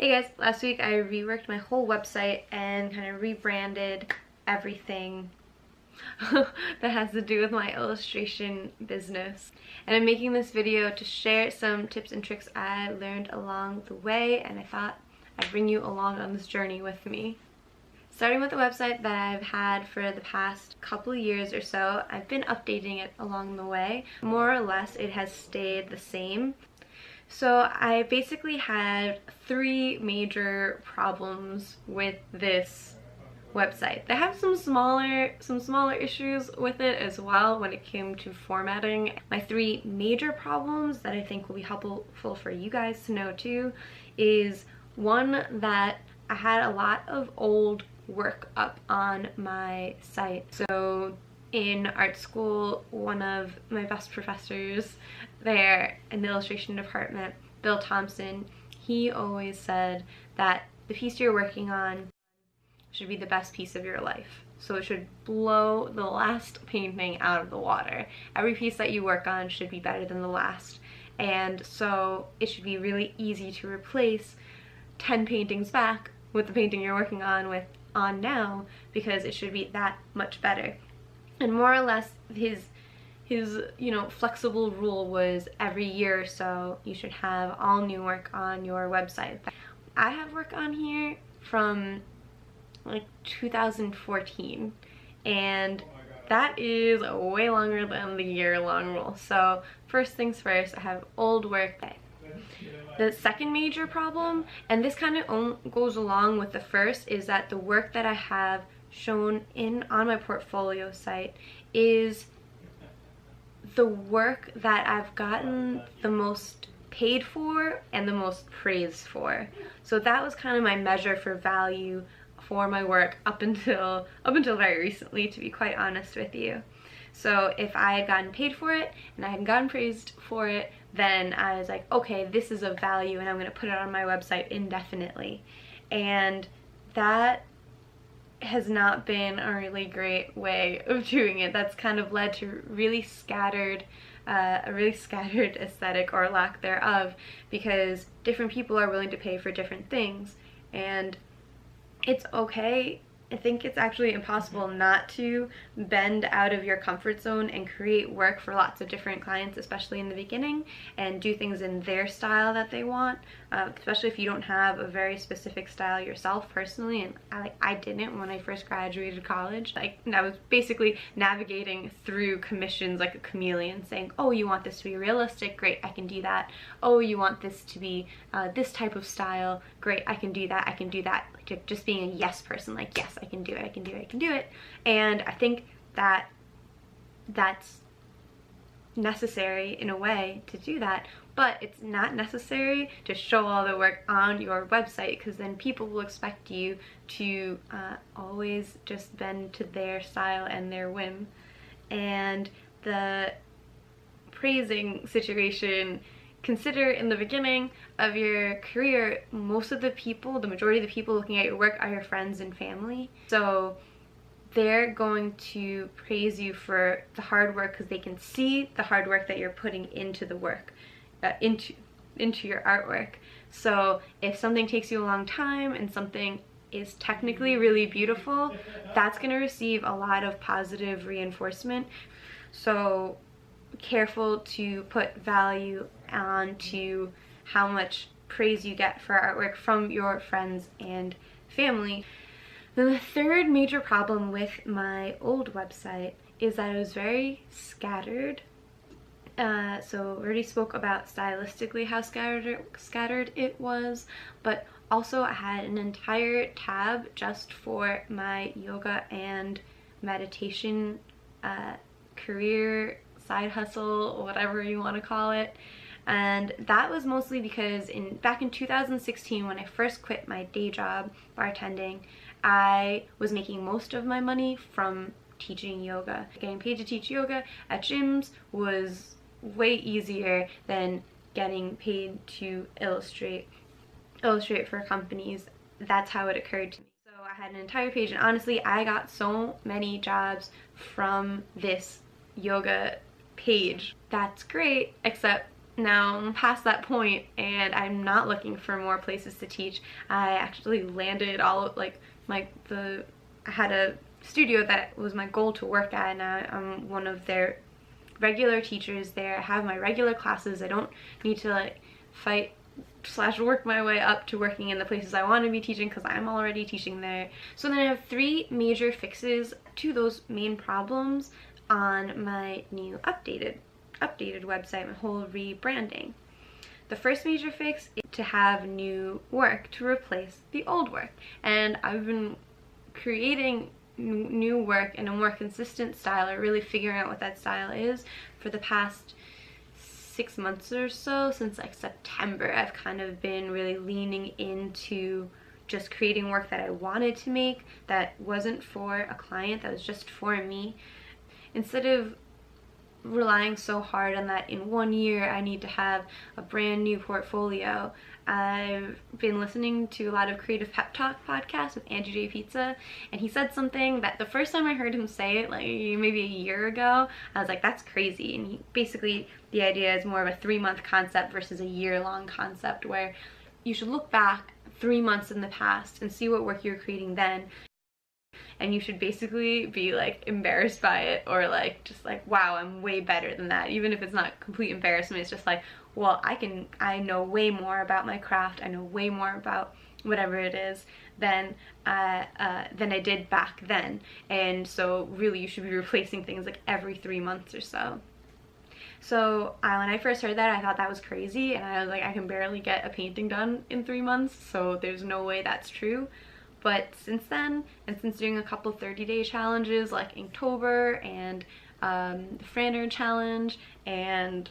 Hey guys, last week I reworked my whole website and kind of rebranded everything that has to do with my illustration business. And I'm making this video to share some tips and tricks I learned along the way, and I thought I'd bring you along on this journey with me. Starting with the website that I've had for the past couple of years or so, I've been updating it along the way. More or less it has stayed the same. So I basically had three major problems with this website. They have some smaller issues with it as well when it came to formatting. My three major problems that I think will be helpful for you guys to know too is one, that I had a lot of old work up on my site. So in art school, one of my best professors there in the illustration department, Bill Thompson, he always said that the piece you're working on should be the best piece of your life. So it should blow the last painting out of the water. Every piece that you work on should be better than the last. And so it should be really easy to replace 10 paintings back with the painting you're working on now, because it should be that much better. And more or less his flexible rule was every year or so you should have all new work on your website. I have work on here from like 2014, and that is way longer than the year-long rule. So first things first, I have old work. The second major problem, and this kind of goes along with the first, is that the work that I have shown on my portfolio site is the work that I've gotten the most paid for and the most praise for. So that was kind of my measure for value for my work up until very recently, to be quite honest with you. So if I had gotten paid for it and I hadn't gotten praised for it, then I was like, okay, this is of value and I'm going to put it on my website indefinitely. And that has not been a really great way of doing it. That's kind of led to a really scattered aesthetic, or lack thereof, because different people are willing to pay for different things. And it's okay. I think it's actually impossible not to bend out of your comfort zone and create work for lots of different clients, especially in the beginning, and do things in their style that they want, especially if you don't have a very specific style yourself personally. And I didn't when I first graduated college. I was basically navigating through commissions like a chameleon, saying, oh, you want this to be realistic? Great, I can do that. Oh, you want this to be this type of style? Great, I can do that, I can do that. Like, just being a yes person, like, yes, I can do it, I can do it, I can do it. And I think that that's necessary in a way to do that, but it's not necessary to show all the work on your website, because then people will expect you to always just bend to their style and their whim. And the praising situation, consider in the beginning of your career, the majority of the people looking at your work are your friends and family. So they're going to praise you for the hard work because they can see the hard work that you're putting into the work, into your artwork. So if something takes you a long time and something is technically really beautiful, that's going to receive a lot of positive reinforcement. So careful to put value onto how much praise you get for artwork from your friends and family. Then the third major problem with my old website is that it was very scattered. So I already spoke about stylistically how scattered it was, but also I had an entire tab just for my yoga and meditation career, side hustle, whatever you want to call it. And that was mostly because back in 2016, when I first quit my day job bartending, I was making most of my money from teaching yoga. Getting paid to teach yoga at gyms was way easier than getting paid to illustrate for companies. That's how it occurred to me. So I had an entire page, and honestly, I got so many jobs from this yoga page. That's great, except Now I'm past that point and I'm not looking for more places to teach. I actually landed all of like I had a studio that was my goal to work at, and I'm one of their regular teachers there. I have my regular classes. I don't need to like fight / work my way up to working in the places I want to be teaching because I'm already teaching there. So then I have 3 major fixes to those main problems on my new updated website, my whole rebranding. The first major fix is to have new work to replace the old work, and I've been creating new work in a more consistent style, or really figuring out what that style is, for the past 6 months or so. Since like September, I've kind of been really leaning into just creating work that I wanted to make, that wasn't for a client, that was just for me, instead of relying so hard on that in 1 year I need to have a brand new portfolio. I've been listening to a lot of Creative Pep Talk podcasts with Andy J. Pizza, and he said something that the first time I heard him say it, like maybe a year ago, I was like, that's crazy. And basically the idea is more of a 3-month concept versus a year-long concept, where you should look back 3 months in the past and see what work you're creating then, and you should basically be like embarrassed by it, or like just like, wow, I'm way better than that. Even if it's not complete embarrassment, it's just like, well, I know way more about my craft, I know way more about whatever it is than I did back then. And so really you should be replacing things like every 3 months or so. So when I first heard that, I thought that was crazy, and I was like, I can barely get a painting done in 3 months, so there's no way that's true. But since then, and since doing a couple 30-day challenges like Inktober and the Frander challenge, and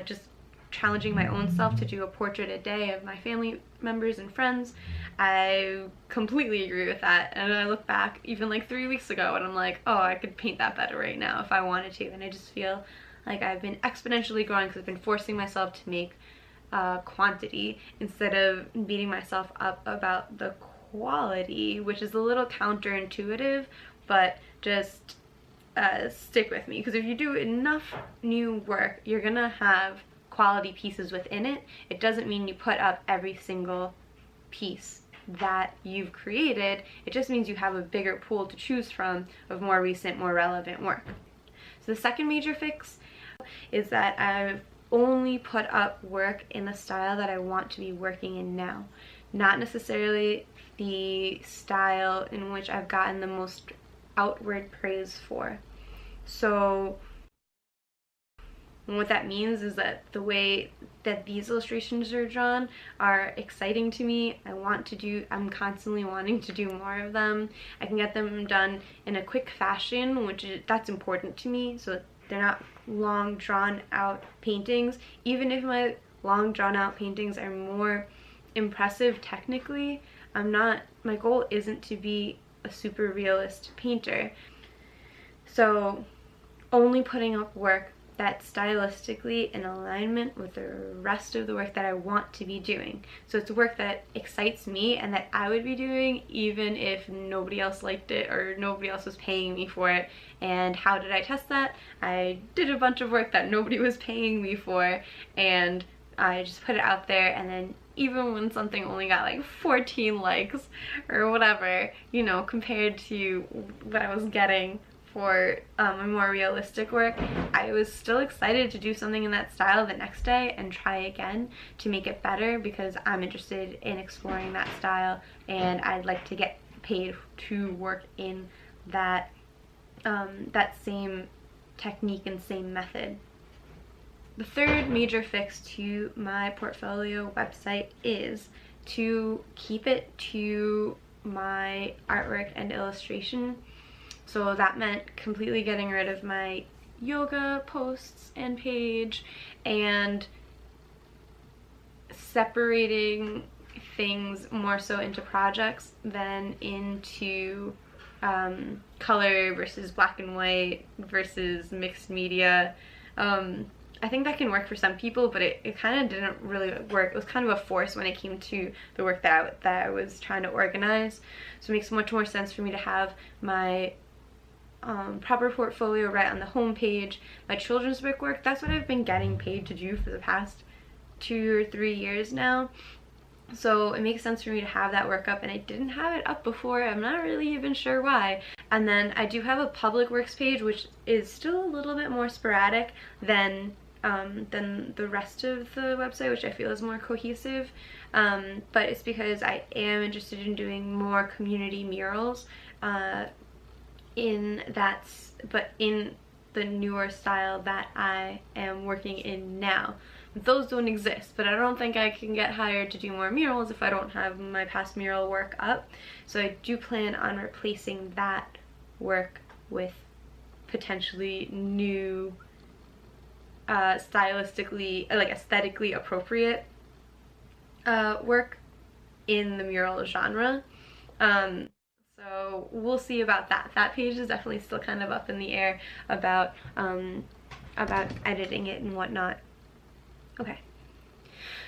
just challenging my own self to do a portrait a day of my family members and friends, I completely agree with that. And I look back even like 3 weeks ago and I'm like, oh, I could paint that better right now if I wanted to. And I just feel like I've been exponentially growing because I've been forcing myself to make quantity instead of beating myself up about the quality, which is a little counterintuitive, but just stick with me, because if you do enough new work, you're gonna have quality pieces within it. It doesn't mean you put up every single piece that you've created. It just means you have a bigger pool to choose from of more recent, more relevant work. So the second major fix is that I've only put up work in the style that I want to be working in now, not necessarily the style in which I've gotten the most outward praise for. So what that means is that the way that these illustrations are drawn are exciting to me. I'm constantly wanting to do more of them. I can get them done in a quick fashion, that's important to me, so they're not long drawn out paintings. Even if my long drawn out paintings are more impressive technically, my goal isn't to be a super realist painter. So only putting up work that's stylistically in alignment with the rest of the work that I want to be doing. So it's work that excites me and that I would be doing even if nobody else liked it or nobody else was paying me for it. And how did I test that? I did a bunch of work that nobody was paying me for, and I just put it out there, and then even when something only got like 14 likes or whatever, you know, compared to what I was getting for a more realistic work, I was still excited to do something in that style the next day and try again to make it better, because I'm interested in exploring that style and I'd like to get paid to work in that that same technique and same method. The third major fix to my portfolio website is to keep it to my artwork and illustration. So that meant completely getting rid of my yoga posts and page, and separating things more so into projects than into color versus black and white versus mixed media. I think that can work for some people, but it kind of didn't really work. It was kind of a force when it came to the work that I was trying to organize. So it makes much more sense for me to have my proper portfolio right on the home page. My children's book work, that's what I've been getting paid to do for the past 2 or 3 years now. So it makes sense for me to have that work up, and I didn't have it up before. I'm not really even sure why. And then I do have a public works page, which is still a little bit more sporadic than the rest of the website, which I feel is more cohesive. But it's because I am interested in doing more community murals in the newer style that I am working in now. Those don't exist, but I don't think I can get hired to do more murals if I don't have my past mural work up. So I do plan on replacing that work with potentially new stylistically, like aesthetically appropriate work in the mural genre. So we'll see about that. That page is definitely still kind of up in the air about editing it and whatnot. Okay,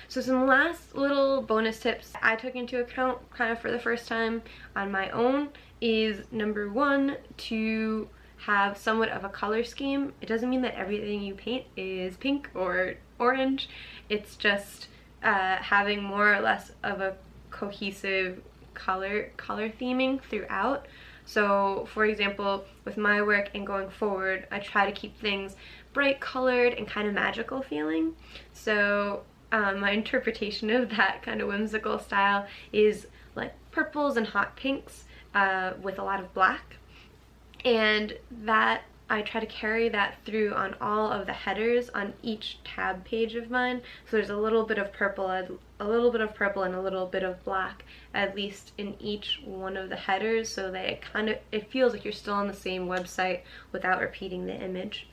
so some last little bonus tips I took into account kind of for the first time on my own is, number one, to have somewhat of a color scheme. It doesn't mean that everything you paint is pink or orange. It's just having more or less of a cohesive color theming throughout. So for example, with my work and going forward, I try to keep things bright colored and kind of magical feeling. So my interpretation of that kind of whimsical style is like purples and hot pinks with a lot of black, and that I try to carry that through on all of the headers on each tab page of mine. So there's a little bit of purple, a little bit of purple and a little bit of black, at least in each one of the headers, so that it feels like you're still on the same website without repeating the image.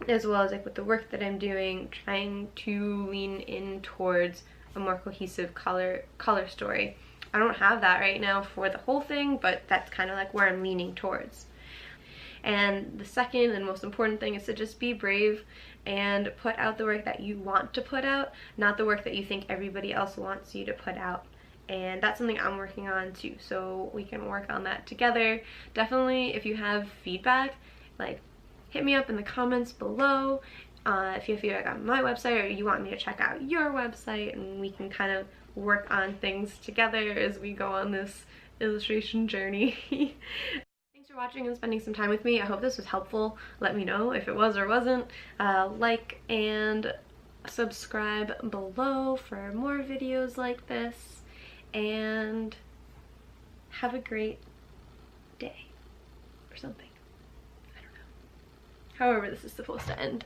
As well as like with the work that I'm doing, trying to lean in towards a more cohesive color story. I don't have that right now for the whole thing, but that's kind of like where I'm leaning towards. And the second and most important thing is to just be brave and put out the work that you want to put out, not the work that you think everybody else wants you to put out. And that's something I'm working on too, so we can work on that together. Definitely, if you have feedback, like, hit me up in the comments below. If you have feedback on my website, or you want me to check out your website, and we can kind of work on things together as we go on this illustration journey. For watching and spending some time with me. I hope this was helpful. Let me know if it was or wasn't. Like and subscribe below for more videos like this, and have a great day or something. I don't know. However this is supposed to end.